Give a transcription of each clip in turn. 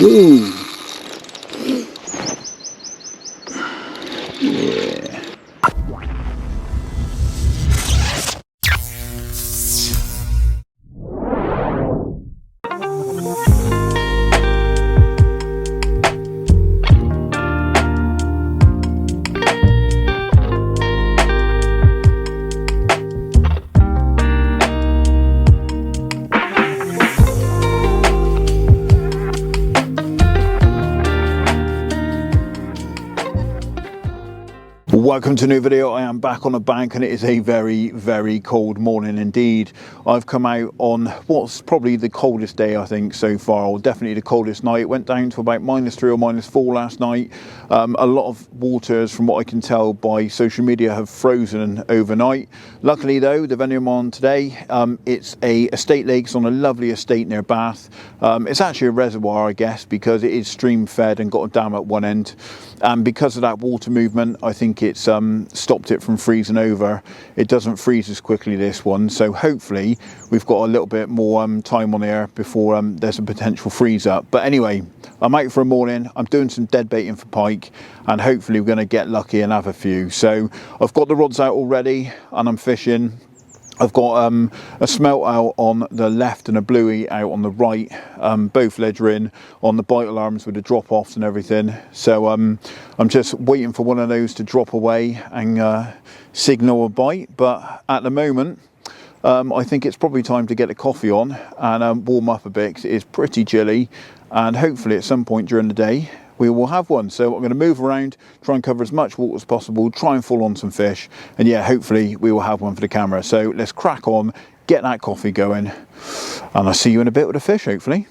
Ooh. Yeah. Welcome to a new video. I am back on a bank and it is a very, very cold morning indeed. I've come out on what's probably the coldest day I think so far, or definitely the coldest night. It went down to about -3 or -4 last night. A lot of waters, from what I can tell by social media, have frozen overnight. Luckily though, the venue I'm on today, it's a estate lake. It's on a lovely estate near Bath. It's actually a reservoir, I guess, because it is stream fed and got a dam at one end. And because of that water movement, I think it's stopped it from freezing over. It doesn't freeze as quickly, this one, so hopefully we've got a little bit more time on here before there's a potential freeze up. But anyway, I'm out for a morning. I'm doing some dead baiting for pike and hopefully we're going to get lucky and have a few. So I've got the rods out already and I'm fishing. I've got a smelt out on the left and a bluey out on the right, both ledgering on the bite alarms with the drop offs and everything. So I'm just waiting for one of those to drop away and signal a bite. But at the moment, I think it's probably time to get a coffee on and warm up a bit, 'cause it is pretty chilly, and hopefully at some point during the day we will have one. So I'm going to move around, try and cover as much water as possible, try and fall on some fish, and yeah, hopefully we will have one for the camera. So let's crack on, get that coffee going, and I'll see you in a bit with the fish, hopefully.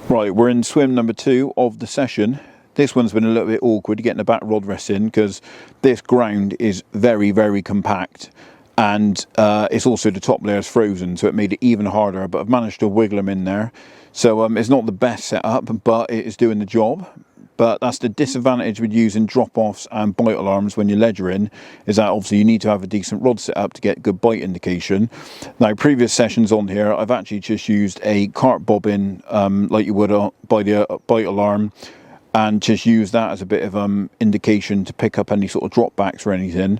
Right, we're in swim number 2 of the session. This one's been a little bit awkward getting the back rod rest in because this ground is very, very compact, and it's also the top layer is frozen, so it made it even harder, but I've managed to wiggle them in there. So it's not the best setup, but it is doing the job. But that's the disadvantage with using drop-offs and bite alarms when you're ledgering, is that obviously you need to have a decent rod set up to get good bite indication. Now, previous sessions on here, I've actually just used a cart bobbin like you would by the bite alarm, and just use that as a bit of indication to pick up any sort of drop backs or anything.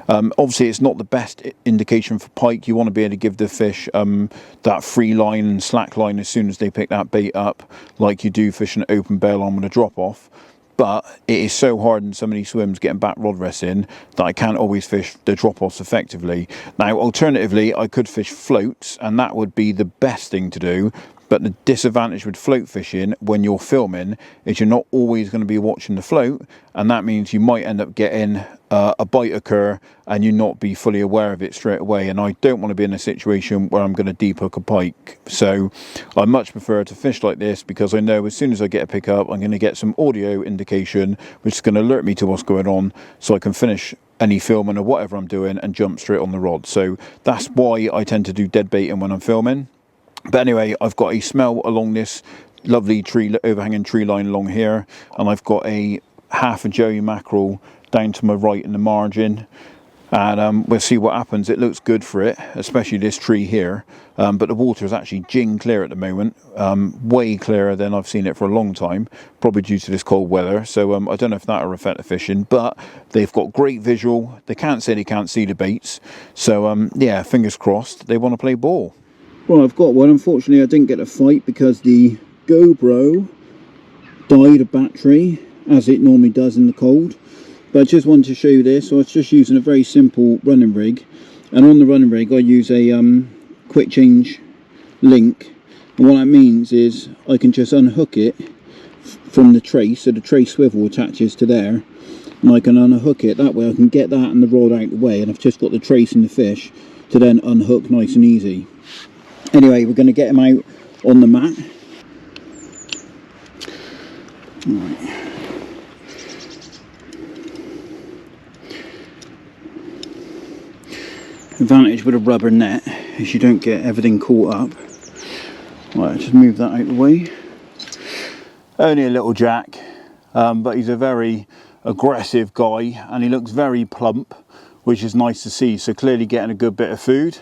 Obviously it's not the best indication for pike. You want to be able to give the fish that free line and slack line as soon as they pick that bait up, like you do fishing an open bail on with a drop off. But it is so hard in so many swims getting back rod rests in that I can't always fish the drop-offs effectively. Now, alternatively, I could fish floats, and that would be the best thing to do. But the disadvantage with float fishing when you're filming is you're not always going to be watching the float, and that means you might end up getting a bite occur and you not be fully aware of it straight away. And I don't want to be in a situation where I'm going to deep hook a pike. So I much prefer to fish like this, because I know as soon as I get a pick up, I'm going to get some audio indication which is going to alert me to what's going on, so I can finish any filming or whatever I'm doing and jump straight on the rod. So that's why I tend to do dead baiting when I'm filming. But anyway, I've got a smell along this lovely tree, overhanging tree line along here, and I've got a half a joey mackerel down to my right in the margin. and we'll see what happens. It looks good for it, especially this tree here, but the water is actually gin clear at the moment, way clearer than I've seen it for a long time, probably due to this cold weather. So I don't know if that'll affect the fishing, but they've got great visual. They can't say they can't see the baits, so yeah, fingers crossed they want to play ball. Well, I've got one. Unfortunately I didn't get a fight because the GoPro died of battery, as it normally does in the cold. But I just wanted to show you this. So I was just using a very simple running rig, and on the running rig I use a quick change link, and what that means is I can just unhook it from the trace, so the trace swivel attaches to there, and I can unhook it. That way I can get that and the rod out of the way, and I've just got the trace and the fish to then unhook nice and easy. Anyway, we're going to get him out on the mat. Right. Advantage with a rubber net is you don't get everything caught up. Right, just move that out of the way. Only a little jack, but he's a very aggressive guy and he looks very plump, which is nice to see. So clearly getting a good bit of food.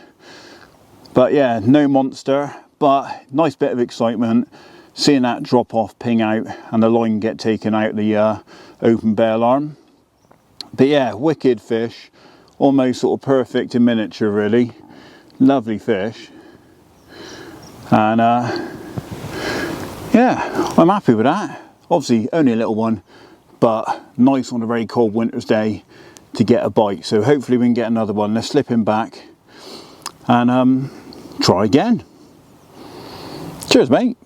But yeah, no monster, but nice bit of excitement seeing that drop off, ping out, and the line get taken out the open bail arm. But yeah, wicked fish. Almost sort of perfect in miniature, really. Lovely fish. And yeah, I'm happy with that. Obviously only a little one, but nice on a very cold winter's day to get a bite. So hopefully we can get another one. Let's slip him back and try again. Cheers, mate.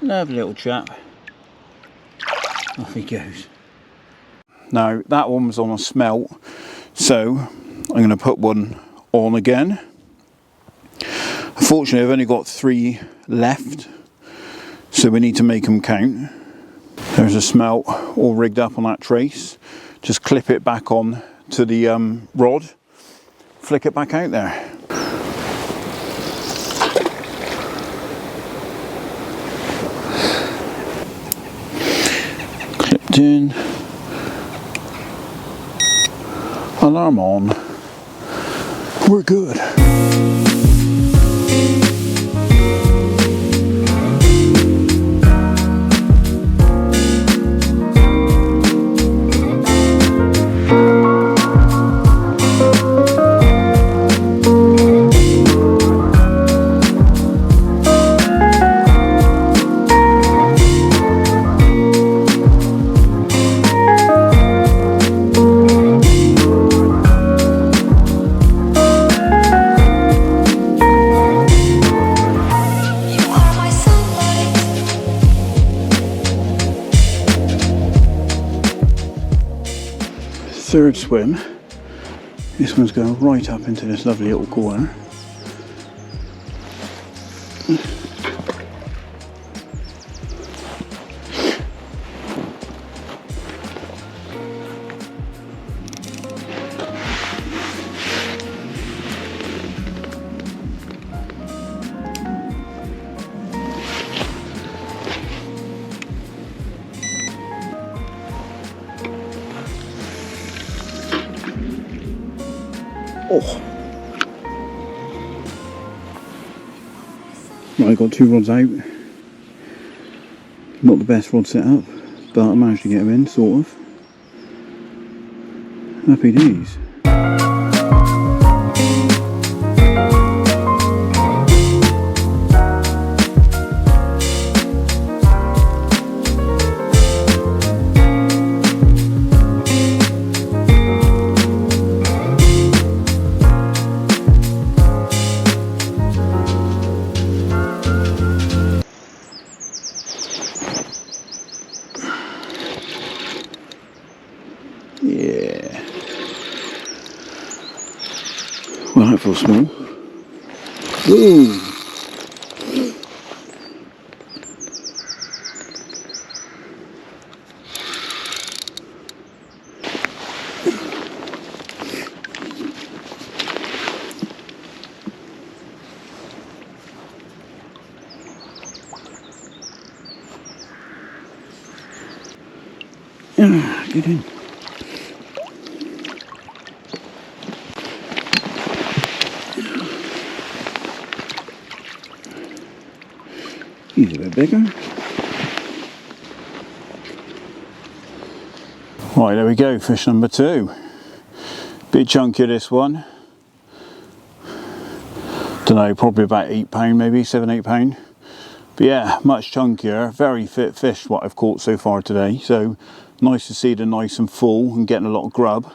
Lovely little chap. Off he goes. Now that one was on a smelt, so I'm going to put one on again. Unfortunately I've only got 3 left, so we need to make them count. There's a smelt all rigged up on that trace. Just clip it back on to the rod, flick it back out there. Clipped in. Alarm on. We're good. Third swim. This one's going right up into this lovely little corner. Oh. Right, I got 2 rods out. Not the best rod set up, but I managed to get them in, sort of. Happy days. Yeah. Well, that feels small. Ooh. Get in. bit bigger. Right, there we go, fish number 2. Bit chunkier this one. Don't know, probably about £8 maybe, £7-8. But yeah, much chunkier, very fit fish what I've caught so far today. So nice to see they're nice and full and getting a lot of grub.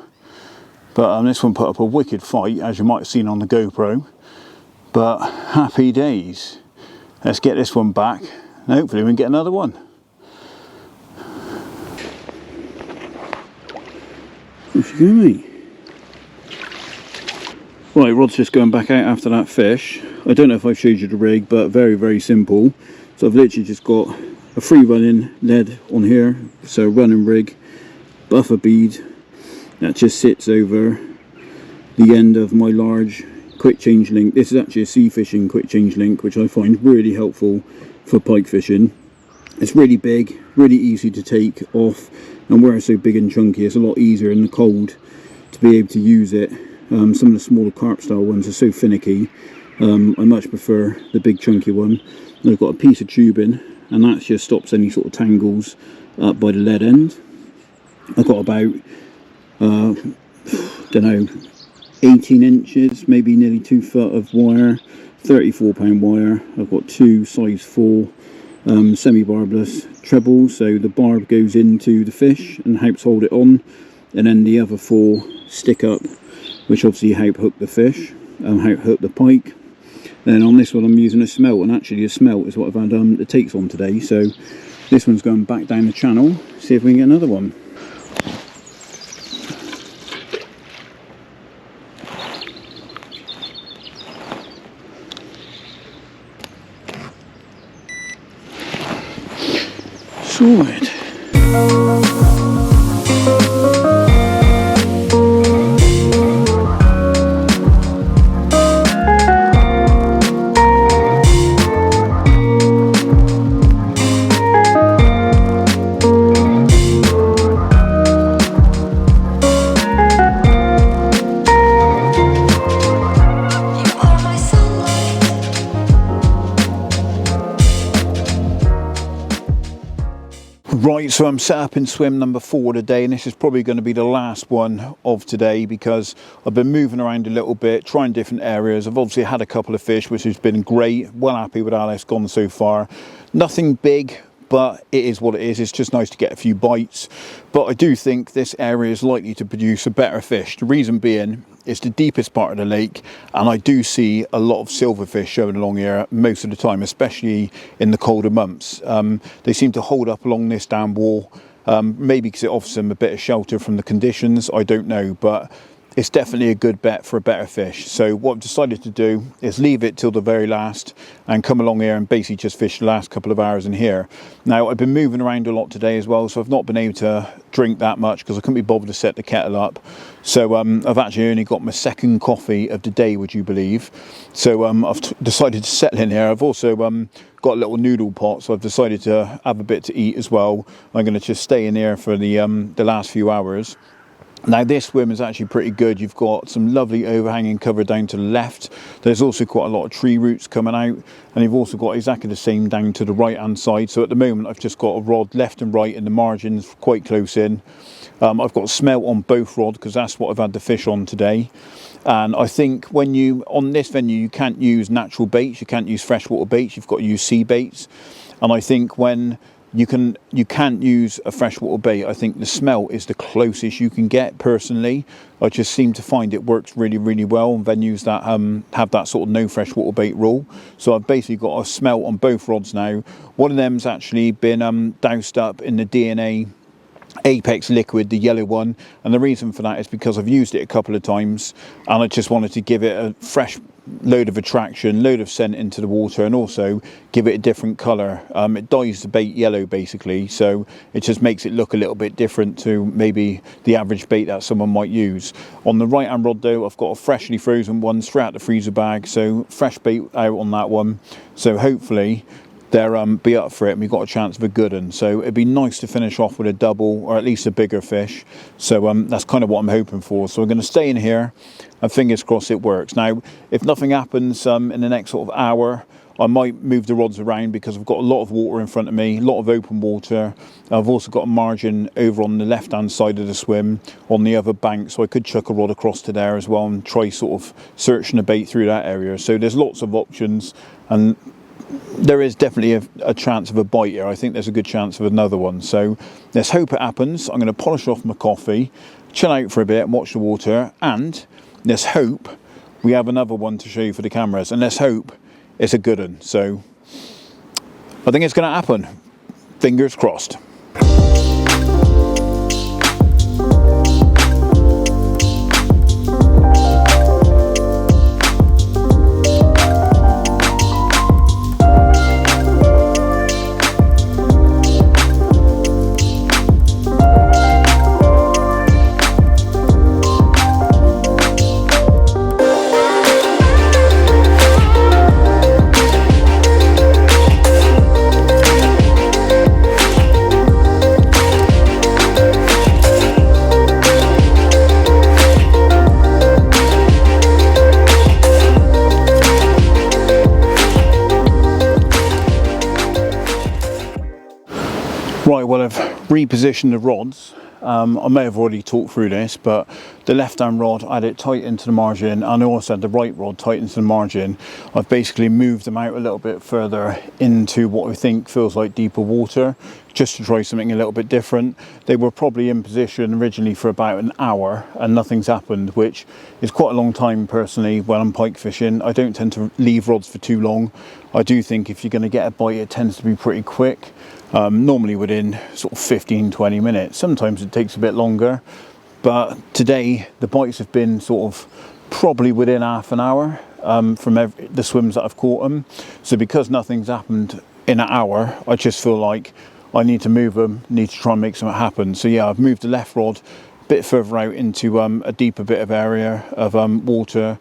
But this one put up a wicked fight, as you might have seen on the GoPro. But happy days. Let's get this one back and hopefully we can get another one. Off you go, mate. Right, rod's just going back out after that fish. I don't know if I've showed you the rig, but very, very simple. So I've literally just got a free running lead on here, so running rig, buffer bead, that just sits over the end of my large quick change link. This is actually a sea fishing quick change link, which I find really helpful for pike fishing. It's really big, really easy to take off, and where it's so big and chunky, it's a lot easier in the cold to be able to use it. Some of the smaller carp style ones are so finicky. I much prefer the big chunky one. And I've got a piece of tubing, and that just stops any sort of tangles up by the lead end. I've got about, don't know, 18 inches, maybe nearly 2 foot of wire, 34-pound wire. I've got 2 size 4 semi-barbless trebles, so the barb goes into the fish and helps hold it on, and then the other 4 stick up, which obviously help hook the fish, help hook the pike. Then on this one I'm using a smelt, and actually a smelt is what I've had the takes on today, so this one's going back down the channel, see if we can get another one. Solid. Right, so I'm set up in swim number 4 today, and this is probably going to be the last one of today because I've been moving around a little bit, trying different areas. I've obviously had a couple of fish, which has been great. Well happy with how it's gone so far. Nothing big, but it is what it is. It's just nice to get a few bites. But I do think this area is likely to produce a better fish. The reason being, it's the deepest part of the lake, and I do see a lot of silverfish showing along here most of the time, especially in the colder months. They seem to hold up along this dam wall, maybe because it offers them a bit of shelter from the conditions, I don't know, but it's definitely a good bet for a better fish. So what I've decided to do is leave it till the very last and come along here and basically just fish the last couple of hours in here. Now, I've been moving around a lot today as well, so I've not been able to drink that much because I couldn't be bothered to set the kettle up. So I've actually only got my second coffee of the day, would you believe? So I've decided to settle in here. I've also got a little noodle pot, so I've decided to have a bit to eat as well. I'm going to just stay in here for the last few hours. Now this swim is actually pretty good. You've got some lovely overhanging cover down to the left. There's also quite a lot of tree roots coming out, and you've also got exactly the same down to the right hand side. So at the moment I've just got a rod left and right, and the margins quite close in. I've got smelt on both rods because that's what I've had the fish on today. And I think when you, on this venue, you can't use natural baits, you can't use freshwater baits, you've got to use sea baits. And I think when you can't use a freshwater bait, I think the smelt is the closest you can get personally. I just seem to find it works really, really well on venues that have that sort of no freshwater bait rule. So I've basically got a smelt on both rods now. One of them's actually been doused up in the DNA Apex liquid, the yellow one, and the reason for that is because I've used it a couple of times and I just wanted to give it a fresh load of attraction, load of scent into the water, and also give it a different colour. It dyes the bait yellow basically, so it just makes it look a little bit different to maybe the average bait that someone might use. On the right hand rod though, I've got a freshly frozen one straight out the freezer bag, so fresh bait out on that one, so hopefully they'll be up for it and we've got a chance of a good one. So it'd be nice to finish off with a double or at least a bigger fish. So that's kind of what I'm hoping for. So we're going to stay in here and fingers crossed it works. Now if nothing happens in the next sort of hour, I might move the rods around because I've got a lot of water in front of me, a lot of open water. I've also got a margin over on the left hand side of the swim on the other bank, so I could chuck a rod across to there as well and try sort of searching a bait through that area. So there's lots of options, and there is definitely a chance of a bite here. I think there's a good chance of another one, so let's hope it happens. I'm going to polish off my coffee, chill out for a bit and watch the water, and let's hope we have another one to show you for the cameras, and let's hope it's a good one. So I think it's going to happen. Fingers crossed. Right, well, I've repositioned the rods. I may have already talked through this, but the left hand rod, I had it tight into the margin, and I also had the right rod tight into the margin. I've basically moved them out a little bit further into what I think feels like deeper water, just to try something a little bit different. They were probably in position originally for about an hour and nothing's happened, which is quite a long time personally when I'm pike fishing. I don't tend to leave rods for too long. I do think if you're going to get a bite, it tends to be pretty quick. Normally within sort of 15-20 minutes. Sometimes it takes a bit longer, but today the bites have been sort of probably within half an hour from the swims that I've caught them. So because nothing's happened in an hour, I just feel like I need to move them, need to try and make something happen. So yeah, I've moved the left rod a bit further out into a deeper bit of area of water,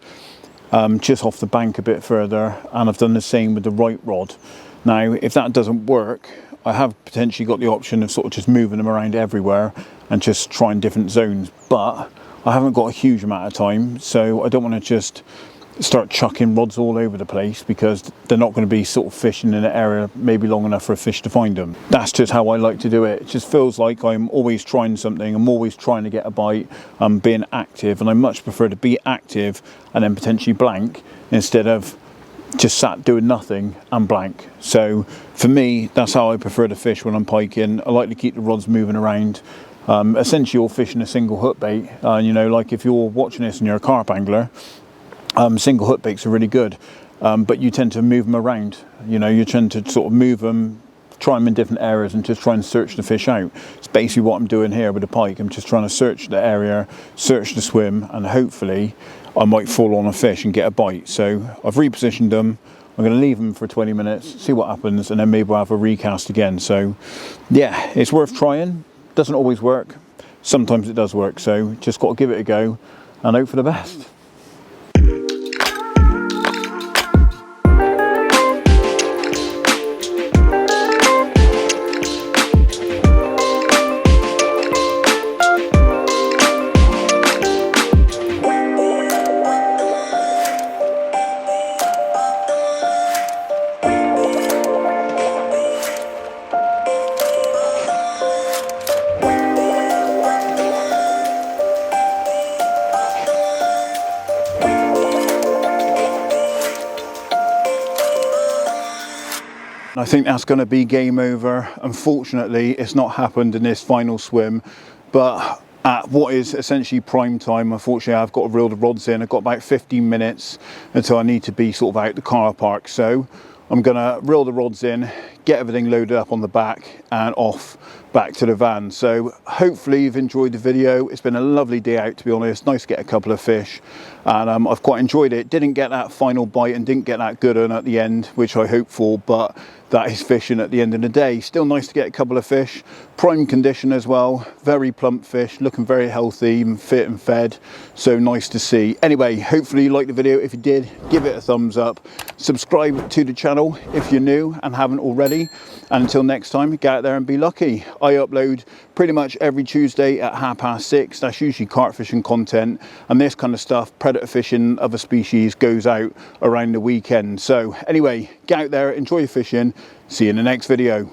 just off the bank a bit further, and I've done the same with the right rod. Now, if that doesn't work, I have potentially got the option of sort of just moving them around everywhere and just trying different zones, but I haven't got a huge amount of time, so I don't want to just start chucking rods all over the place because they're not going to be sort of fishing in an area maybe long enough for a fish to find them. That's just how I like to do it. It just feels like I'm always trying something, I'm always trying to get a bite, I'm being active, and I much prefer to be active and then potentially blank instead of just sat doing nothing and blank. So for me, that's how I prefer to fish when I'm piking. I like to keep the rods moving around. Essentially you're fishing a single hook bait, you know, like if you're watching this and you're a carp angler, single hook baits are really good, but you tend to move them around. You know, you tend to sort of move them, try them in different areas and just try and search the fish out. It's basically what I'm doing here with the pike. I'm just trying to search the area, search the swim, and hopefully I might fall on a fish and get a bite. So I've repositioned them. I'm going to leave them for 20 minutes, see what happens, and then maybe we'll have a recast again. So yeah, it's worth trying. Doesn't always work. Sometimes it does work. So just got to give it a go and hope for the best. I think that's going to be game over. Unfortunately, it's not happened in this final swim, but at what is essentially prime time, unfortunately, I've got to reel the rods in. I've got about 15 minutes until I need to be sort of out the car park. So I'm going to reel the rods in, get everything loaded up on the back and off back to the van. So hopefully you've enjoyed the video. It's been a lovely day out, to be honest. Nice to get a couple of fish, and I've quite enjoyed it. Didn't get that final bite and didn't get that good one at the end, which I hoped for, but that is fishing at the end of the day. Still nice to get a couple of fish. Prime condition as well, very plump fish, looking very healthy and fit and fed, so nice to see. Anyway, hopefully you liked the video. If you did, give it a thumbs up, subscribe to the channel if you're new and haven't already, and until next time, get out there and be lucky. I upload pretty much every Tuesday at 6:30. That's usually carp fishing content, and this kind of stuff, predator fishing, other species, goes out around the weekend. So anyway, get out there, enjoy your fishing. See you in the next video.